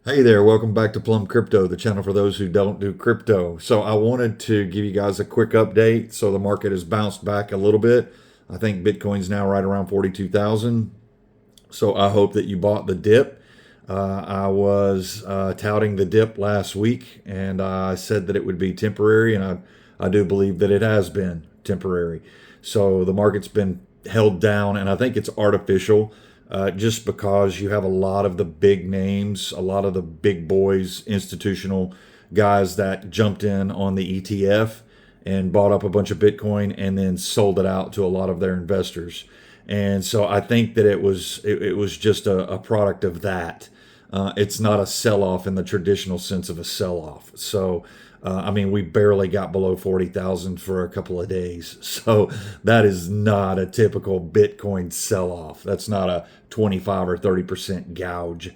Hey there, welcome back to Plum Crypto, the channel for those who don't do crypto. So I wanted to give you guys a quick update. So the market has bounced back a little bit. I think Bitcoin's now right around 42,000. So I hope that you bought the dip. I was touting the dip last week and I said that it would be temporary, and I do believe that it has been temporary. So the market's been held down, and I think it's artificial, just because you have a lot of the big names, a lot of the big boys, institutional guys that jumped in on the ETF and bought up a bunch of Bitcoin and then sold it out to a lot of their investors. And so I think that it was just a product of that. It's not a sell off in the traditional sense of a sell off. So I mean, we barely got below 40,000 for a couple of days. So that is not a typical Bitcoin sell off. That's not a 25 or 30% gouge.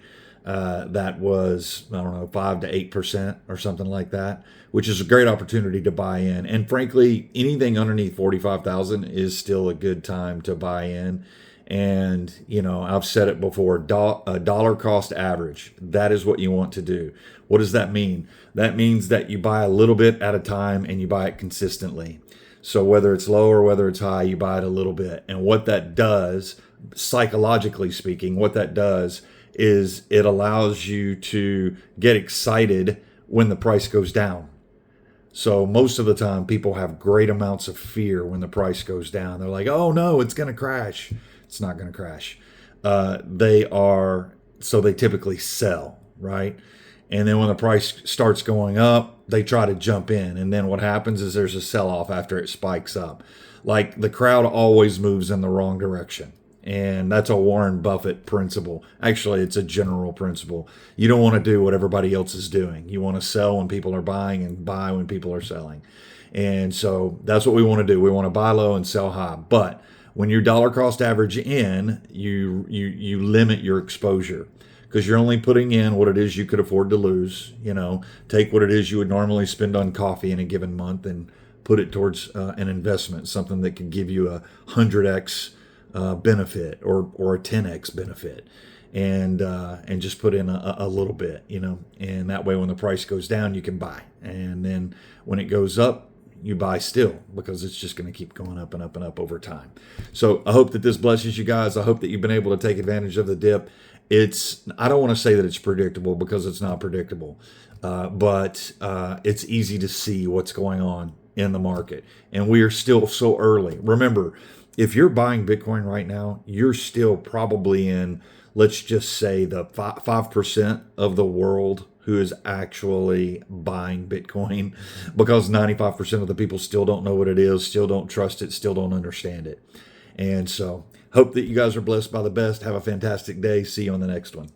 That was, I don't know, 5 to 8% or something like that, which is a great opportunity to buy in. And frankly, anything underneath 45,000 is still a good time to buy in. And, I've said it before, a dollar cost average. That is what you want to do. What does that mean? That means that you buy a little bit at a time and you buy it consistently. So whether it's low or whether it's high, you buy it a little bit. And what that does, psychologically speaking, what that does is it allows you to get excited when the price goes down. So most of the time, people have great amounts of fear when the price goes down. They're like, "Oh no, it's going to crash." It's not going to crash. They typically sell, right? And then when the price starts going up, they try to jump in. And then what happens is there's a sell off after it spikes up. Like, the crowd always moves in the wrong direction. And that's a Warren Buffett principle. Actually, it's a general principle. You don't want to do what everybody else is doing. You want to sell when people are buying and buy when people are selling. And so that's what we want to do. We want to buy low and sell high. But when you dollar cost average in, you limit your exposure, because you're only putting in what it is you could afford to lose. Take what it is you would normally spend on coffee in a given month and put it towards an investment, something that could give you a 100x benefit or a 10x benefit, and just put in a little bit, and that way when the price goes down, you can buy, and then when it goes up, you buy still, because it's just going to keep going up and up and up over time. So I hope that this blesses you guys. I hope that you've been able to take advantage of the dip. I don't want to say that it's predictable, because it's not predictable, but it's easy to see what's going on in the market. And we are still so early. Remember, if you're buying Bitcoin right now, you're still probably in, let's just say, the 5% of the world who is actually buying Bitcoin, because 95% of the people still don't know what it is, still don't trust it, still don't understand it. And so, hope that you guys are blessed by the best. Have a fantastic day. See you on the next one.